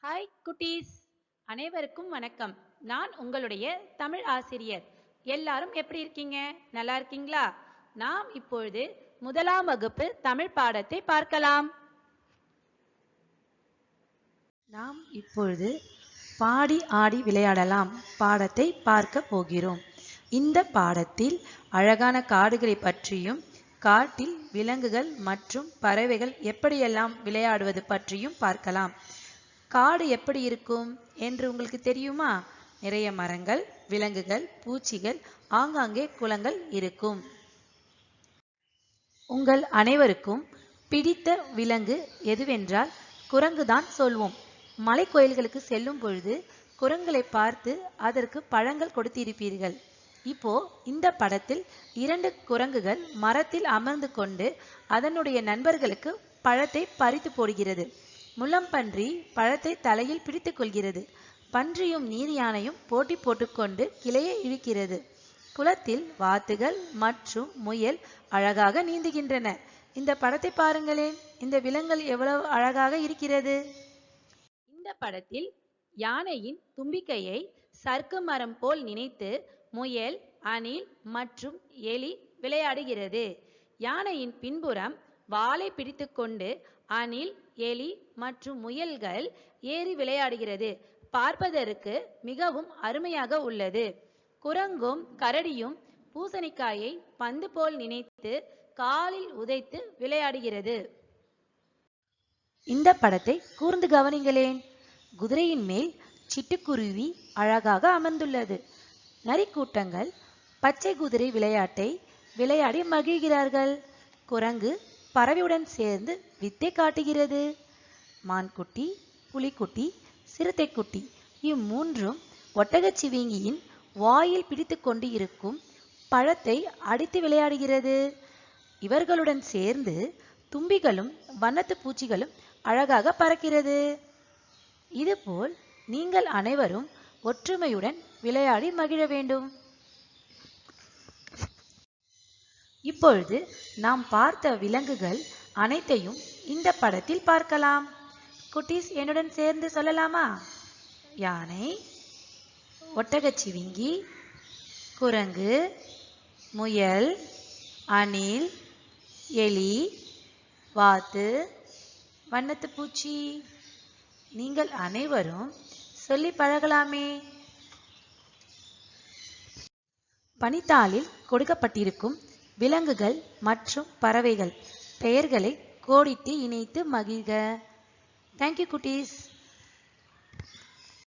Hi குட்டீஸ், அனைவருக்கும் வணக்கம். நான் உங்களுடைய தமிழ் ஆசிரியர். எல்லாரும் எப்படி இருக்கீங்க? நல்லா இருக்கீங்களா? நாம் இப்பொழுது முதலாம் வகுப்பு தமிழ் பாடத்தை பார்க்கலாம். நாம் இப்பொழுது பாடி ஆடி விளையாடலாம் பாடத்தை பார்க்க போகிறோம். இந்த பாடத்தில் அழகான காடுகளை பற்றியும் காட்டில் விலங்குகள் மற்றும் பறவைகள் எப்படியெல்லாம் விளையாடுவது பற்றியும் பார்க்கலாம். காடு எப்படி இருக்கும் என்று உங்களுக்கு தெரியுமா? நிறைய மரங்கள், விலங்குகள், பூச்சிகள், ஆங்காங்கே குளங்கள் இருக்கும். உங்கள் அனைவருக்கும் பிடித்த விலங்கு எதுவென்றால் குரங்குதான் சொல்வோம். மலை கோயில்களுக்கு செல்லும் பொழுது குரங்குகளை பார்த்து அதற்கு பழங்கள் கொடுத்திருப்பீர்கள். இப்போ இந்த படத்தில் 2 குரங்குகள் மரத்தில் அமர்ந்து கொண்டு அதனுடைய நண்பர்களுக்கு பழத்தை பறித்து போடுகிறது. முள்ளம்பன்றி பழத்தை தலையில் பிடித்துக் கொள்கிறது. பன்றியும் நீர் யானையும் போட்டி போட்டுக்கொண்டு கிளையை இழுக்கிறது. குளத்தில் வாத்துகள் மற்றும் முயல் அழகாக நீந்துகின்றன. இந்த படத்தை பாருங்களேன். இந்த விலங்குகள் எவ்வளவு அழகாக இருக்கிறது. இந்த படத்தில் யானையின் தும்பிக்கையை சறுக்கு மரம் போல் நினைத்து முயல், அணில் மற்றும் எலி விளையாடுகிறது. யானையின் பின்புறம் வாலை பிடித்துக்கொண்டு அணில், எலி மற்றும் முயல்கள் ஏறி விளையாடுகிறது. பார்ப்பதற்கு மிகவும் அருமையாக உள்ளது. குரங்கும் கரடியும் பூசணிக்காயை பந்து போல் நினைத்து காலில் உதைத்து விளையாடுகிறது. இந்த படத்தை கூர்ந்து கவனிங்களேன். குதிரையின் மேல் சிட்டுக்குருவி அழகாக அமர்ந்துள்ளது. நரிக்கூட்டங்கள் பச்சை குதிரை விளையாட்டை விளையாடி மகிழ்கிறார்கள். குரங்கு பறவையுடன் சேர்ந்து வித்தை காட்டுகிறது. மான்குட்டி, புலிக்குட்டி, சிறுத்தைக்குட்டி இம்மூன்றும் ஒட்டகச்சிவிங்கியின் வாயில் பிடித்து கொண்டு இருக்கும் பழத்தை அடித்து விளையாடுகிறது. இவர்களுடன் சேர்ந்து தும்பிகளும் வண்ணத்து பூச்சிகளும் அழகாக பறக்கிறது. இதுபோல் நீங்கள் அனைவரும் ஒற்றுமையுடன் விளையாடி மகிழ வேண்டும். இப்பொழுது நாம் பார்த்த விலங்குகள் அனைத்தையும் இந்த படத்தில் பார்க்கலாம். குட்டீஸ் என்னுடன் சேர்ந்து சொல்லலாமா? யானை, ஒட்டகச்சிவிங்கி, குரங்கு, முயல், அணில், எலி, வாத்து, வண்ணத்து பூச்சி. நீங்கள் அனைவரும் சொல்லி பழகலாமே. பனித்தாளில் கொடுக்கப்பட்டிருக்கும் விலங்குகள் மற்றும் பறவைகள் பெயர்களை கோடிட்டு இணைத்து மகிழ்க. தேங்க்யூ குட்டீஸ்.